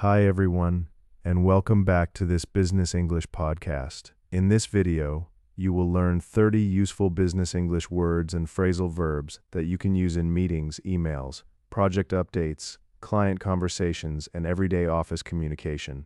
Hi everyone, and welcome back to this Business English podcast. In this video, you will learn 30 useful business English words and phrasal verbs that you can use in meetings, emails, project updates, client conversations, and everyday office communication.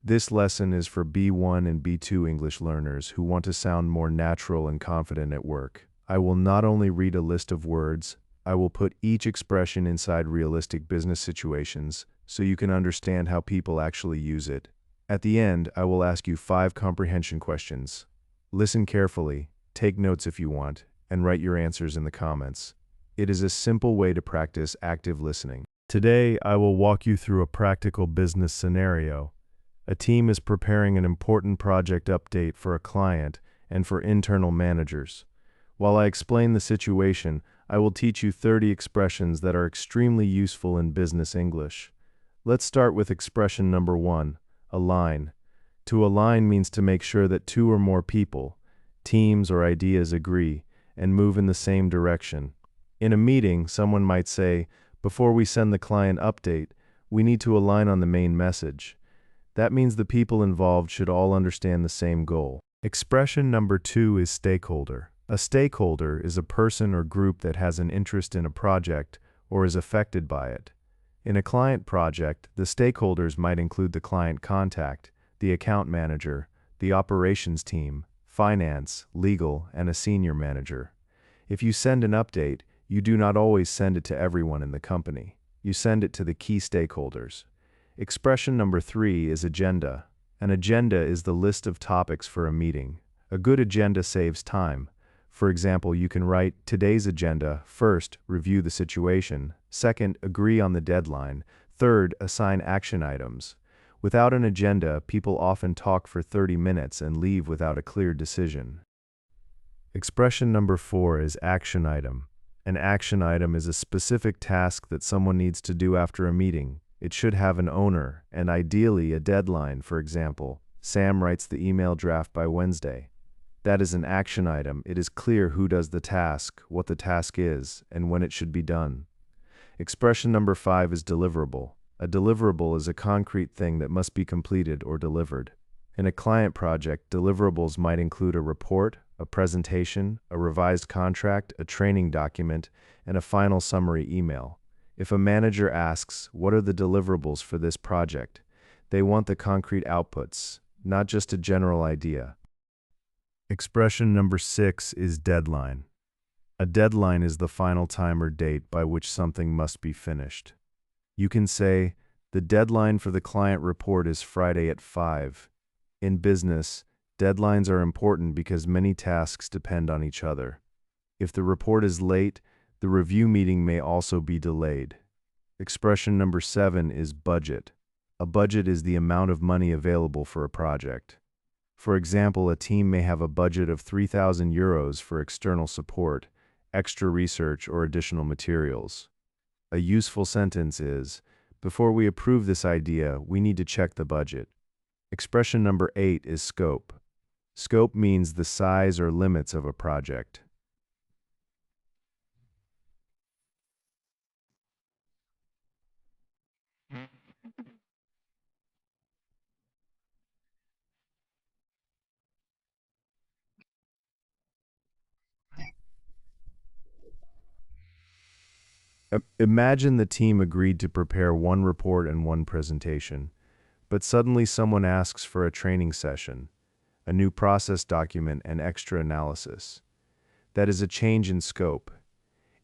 This lesson is for B1 and B2 English learners who want to sound more natural and confident at work. I will not only read a list of words, I will put each expression inside realistic business situations so you can understand how people actually use it. At the end, I will ask you 5 comprehension questions. Listen carefully, take notes if you want, and write your answers in the comments. It is a simple way to practice active listening. Today, I will walk you through a practical business scenario. A team is preparing an important project update for a client and for internal managers. While I explain the situation, I will teach you 30 expressions that are extremely useful in business English. Let's start with expression number 1, align. To align means to make sure that 2 or more people, teams or ideas agree and move in the same direction. In a meeting, someone might say, before we send the client update, we need to align on the main message. That means the people involved should all understand the same goal. Expression number 2 is stakeholder. A stakeholder is a person or group that has an interest in a project or is affected by it. In a client project, the stakeholders might include the client contact, the account manager, the operations team, finance, legal, and a senior manager. If you send an update, you do not always send it to everyone in the company. You send it to the key stakeholders. Expression number 3 is agenda. An agenda is the list of topics for a meeting. A good agenda saves time. For example, you can write today's agenda. First, review the situation. Second, agree on the deadline. Third, assign action items. Without an agenda, people often talk for 30 minutes and leave without a clear decision. Expression number 4 is action item. An action item is a specific task that someone needs to do after a meeting. It should have an owner and ideally a deadline. For example, Sam writes the email draft by Wednesday. That is an action item. It is clear who does the task, what the task is, and when it should be done. Expression number 5 is deliverable. A deliverable is a concrete thing that must be completed or delivered. In a client project, deliverables might include a report, a presentation, a revised contract, a training document, and a final summary email. If a manager asks, what are the deliverables for this project? They want the concrete outputs, not just a general idea. Expression number 6 is deadline. A deadline is the final time or date by which something must be finished. You can say, the deadline for the client report is Friday at 5. In business, deadlines are important because many tasks depend on each other. If the report is late, the review meeting may also be delayed. Expression number 7 is budget. A budget is the amount of money available for a project. For example, a team may have a budget of 3,000 euros for external support, extra research, or additional materials. A useful sentence is, before we approve this idea, we need to check the budget. Expression number 8 is scope. Scope means the size or limits of a project. Imagine the team agreed to prepare one report and one presentation, but suddenly someone asks for a training session, a new process document, and extra analysis. That is a change in scope.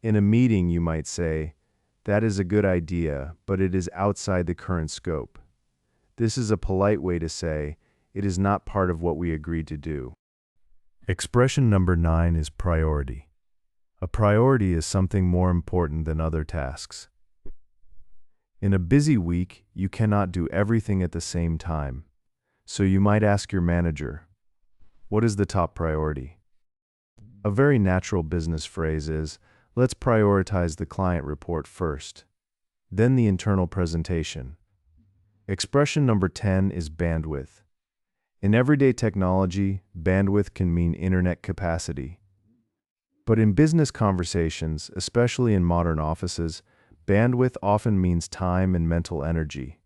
In a meeting, you might say, that is a good idea, but it is outside the current scope. This is a polite way to say, it is not part of what we agreed to do. Expression number 9 is priority. A priority is something more important than other tasks. In a busy week, you cannot do everything at the same time. So you might ask your manager, what is the top priority? A very natural business phrase is, let's prioritize the client report first, then the internal presentation. Expression number 10 is bandwidth. In everyday technology, bandwidth can mean internet capacity. But in business conversations, especially in modern offices, bandwidth often means time and mental energy.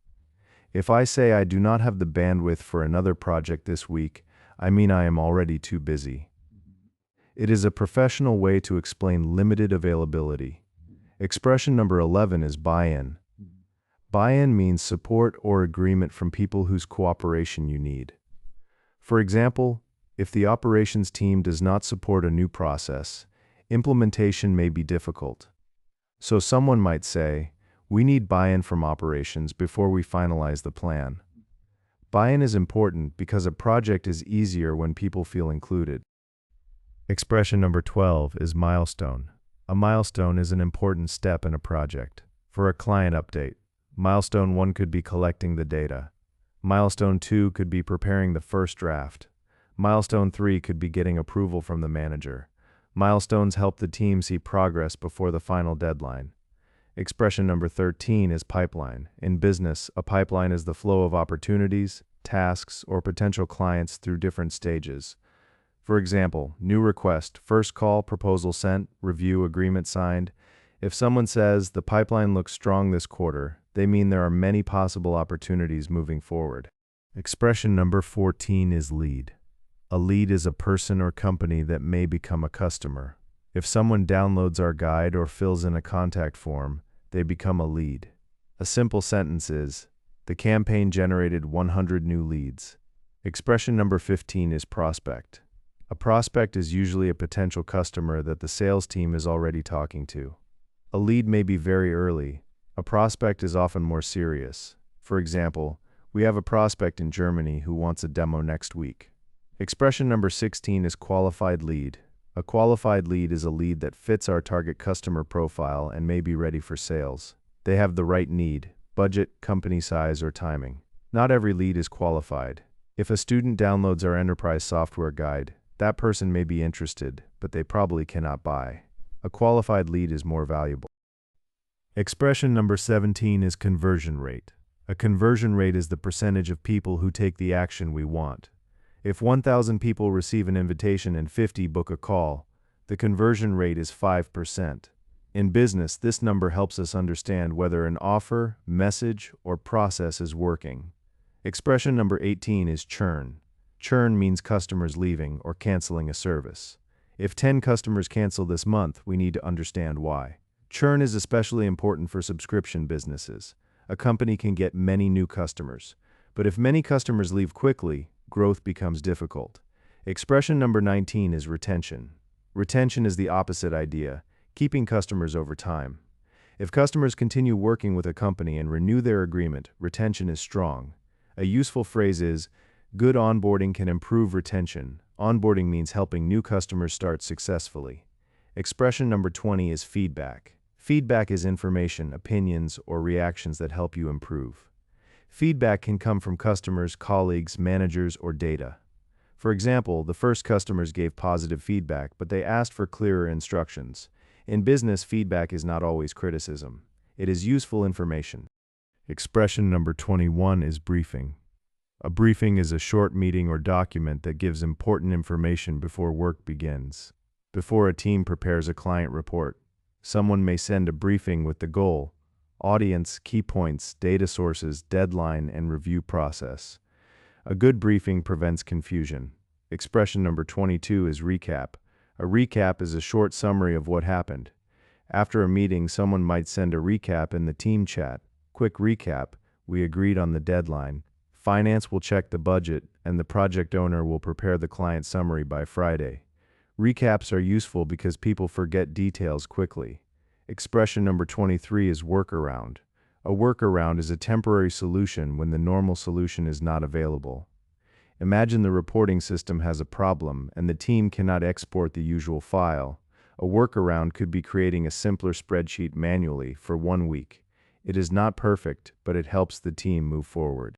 If I say I do not have the bandwidth for another project this week, I mean I am already too busy. It is a professional way to explain limited availability. Expression number 11 is buy-in. Buy-in means support or agreement from people whose cooperation you need. For example, if the operations team does not support a new process, implementation may be difficult. So someone might say, we need buy-in from operations before we finalize the plan. Buy-in is important because a project is easier when people feel included. Expression number 12 is milestone. A milestone is an important step in a project. For a client update, milestone 1 could be collecting the data. Milestone 2 could be preparing the first draft. Milestone 3 could be getting approval from the manager. Milestones help the team see progress before the final deadline. Expression number 13 is pipeline. In business, a pipeline is the flow of opportunities, tasks, or potential clients through different stages. For example, new request, first call, proposal sent, review, agreement signed. If someone says the pipeline looks strong this quarter, they mean there are many possible opportunities moving forward. Expression number 14 is lead. A lead is a person or company that may become a customer. If someone downloads our guide or fills in a contact form, they become a lead. A simple sentence is, the campaign generated 100 new leads. Expression number 15 is prospect. A prospect is usually a potential customer that the sales team is already talking to. A lead may be very early. A prospect is often more serious. For example, we have a prospect in Germany who wants a demo next week. Expression number 16 is qualified lead. A qualified lead is a lead that fits our target customer profile and may be ready for sales. They have the right need, budget, company size, or timing. Not every lead is qualified. If a student downloads our enterprise software guide, that person may be interested, but they probably cannot buy. A qualified lead is more valuable. Expression number 17 is conversion rate. A conversion rate is the percentage of people who take the action we want. If 1,000 people receive an invitation and 50 book a call, the conversion rate is 5%. In business, this number helps us understand whether an offer, message, or process is working. Expression number 18 is churn. Churn means customers leaving or canceling a service. If 10 customers cancel this month, we need to understand why. Churn is especially important for subscription businesses. A company can get many new customers, but if many customers leave quickly, growth becomes difficult. Expression number 19 is retention. Retention is the opposite idea, keeping customers over time. If customers continue working with a company and renew their agreement, retention is strong. A useful phrase is, good onboarding can improve retention. Onboarding means helping new customers start successfully. Expression number 20 is feedback. Feedback is information, opinions, or reactions that help you improve. Feedback can come from customers, colleagues, managers, or data. For example, the first customers gave positive feedback, but they asked for clearer instructions. In business, feedback is not always criticism. It is useful information. Expression number 21 is briefing. A briefing is a short meeting or document that gives important information before work begins. Before a team prepares a client report, someone may send a briefing with the goal, audience, key points, data sources, deadline, and review process. A good briefing prevents confusion. Expression number 22 is recap. A recap is a short summary of what happened. After a meeting, someone might send a recap in the team chat. Quick recap, we agreed on the deadline. Finance will check the budget, and the project owner will prepare the client summary by Friday. Recaps are useful because people forget details quickly. Expression number 23 is workaround. A workaround is a temporary solution when the normal solution is not available. Imagine the reporting system has a problem and the team cannot export the usual file. A workaround could be creating a simpler spreadsheet manually for 1 week. It is not perfect, but it helps the team move forward.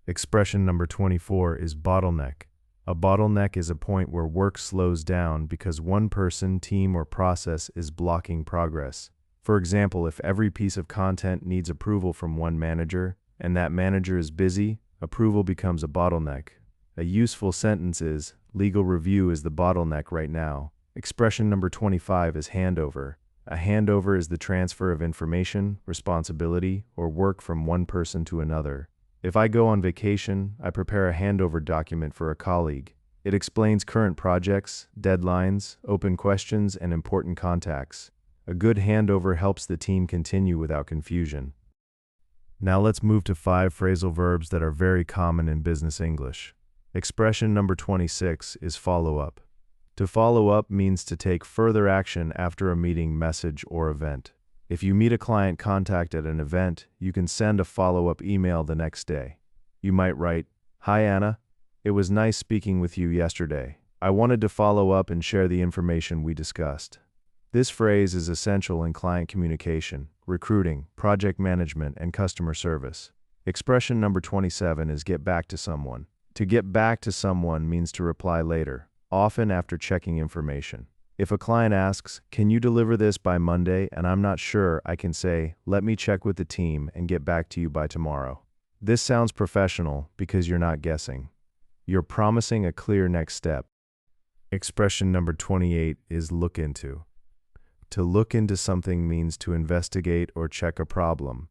Expression number 24 is bottleneck. A bottleneck is a point where work slows down because one person, team, or process is blocking progress. For example, if every piece of content needs approval from one manager, and that manager is busy, approval becomes a bottleneck. A useful sentence is, legal review is the bottleneck right now. Expression number 25 is handover. A handover is the transfer of information, responsibility, or work from one person to another. If I go on vacation, I prepare a handover document for a colleague. It explains current projects, deadlines, open questions, and important contacts. A good handover helps the team continue without confusion. Now let's move to 5 phrasal verbs that are very common in business English. Expression number 26 is follow up. To follow up means to take further action after a meeting, message, or event. If you meet a client contact at an event, you can send a follow-up email the next day. You might write, "Hi Anna, it was nice speaking with you yesterday. I wanted to follow up and share the information we discussed." This phrase is essential in client communication, recruiting, project management, and customer service. Expression number 27 is get back to someone. To get back to someone means to reply later, often after checking information. If a client asks, "Can you deliver this by Monday?" and I'm not sure, I can say, "Let me check with the team and get back to you by tomorrow." This sounds professional because you're not guessing. You're promising a clear next step. Expression number 28 is look into. To look into something means to investigate or check a problem.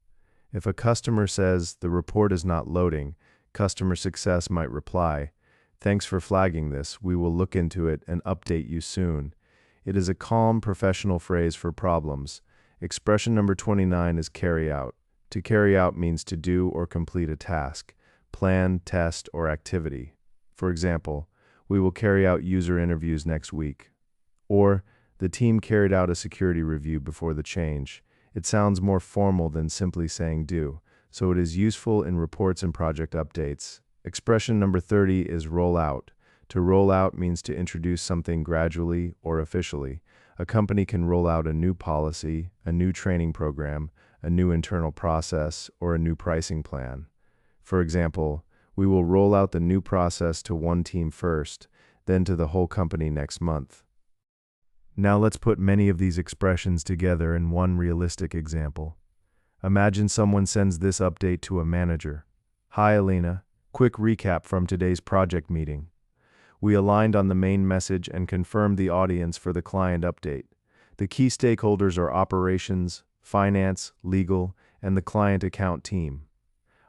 If a customer says the report is not loading, customer success might reply, "Thanks for flagging this. We will look into it and update you soon." It is a calm, professional phrase for problems. Expression number 29 is carry out. To carry out means to do or complete a task, plan, test, or activity. For example, "We will carry out user interviews next week." Or, "The team carried out a security review before the change." It sounds more formal than simply saying do, so it is useful in reports and project updates. Expression number 30 is roll out. To roll out means to introduce something gradually or officially. A company can roll out a new policy, a new training program, a new internal process, or a new pricing plan. For example, "We will roll out the new process to one team first, then to the whole company next month." Now let's put many of these expressions together in one realistic example. Imagine someone sends this update to a manager. "Hi Alina, quick recap from today's project meeting. We aligned on the main message and confirmed the audience for the client update. The key stakeholders are operations, finance, legal, and the client account team.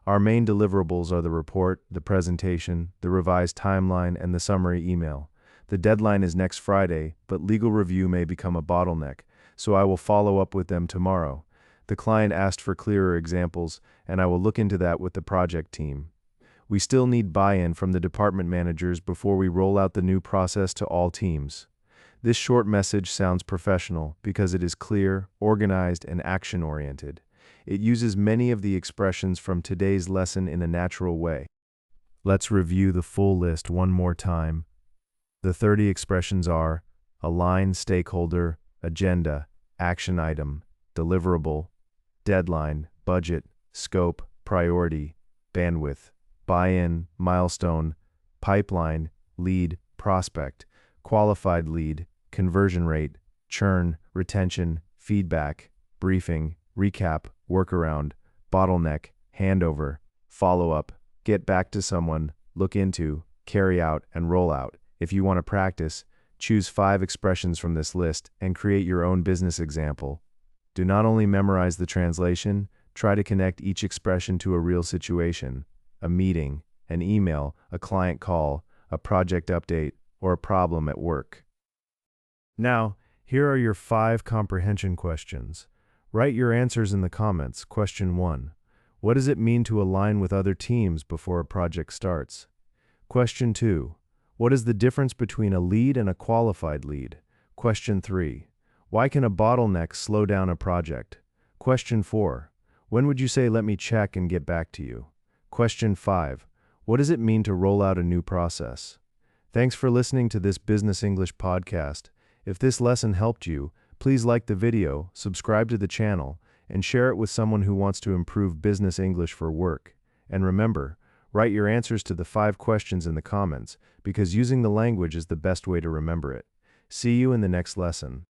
Our main deliverables are the report, the presentation, the revised timeline, and the summary email. The deadline is next Friday, but legal review may become a bottleneck, so I will follow up with them tomorrow. The client asked for clearer examples, and I will look into that with the project team. We still need buy-in from the department managers before we roll out the new process to all teams." This short message sounds professional because it is clear, organized, and action-oriented. It uses many of the expressions from today's lesson in a natural way. Let's review the full list one more time. The 30 expressions are align, stakeholder, agenda, action item, deliverable, deadline, budget, scope, priority, bandwidth, buy-in, milestone, pipeline, lead, prospect, qualified lead, conversion rate, churn, retention, feedback, briefing, recap, workaround, bottleneck, handover, follow-up, get back to someone, look into, carry out, and roll out. If you want to practice, choose 5 expressions from this list and create your own business example. Do not only memorize the translation, try to connect each expression to a real situation. A meeting, an email, a client call, a project update, or a problem at work. Now, here are your 5 comprehension questions. Write your answers in the comments. Question 1. What does it mean to align with other teams before a project starts? Question 2. What is the difference between a lead and a qualified lead? Question 3. Why can a bottleneck slow down a project? Question 4. When would you say, "Let me check and get back to you"? Question 5. What does it mean to roll out a new process? Thanks for listening to this Business English podcast. If this lesson helped you, please like the video, subscribe to the channel, and share it with someone who wants to improve business English for work. And remember, write your answers to the 5 questions in the comments, because using the language is the best way to remember it. See you in the next lesson.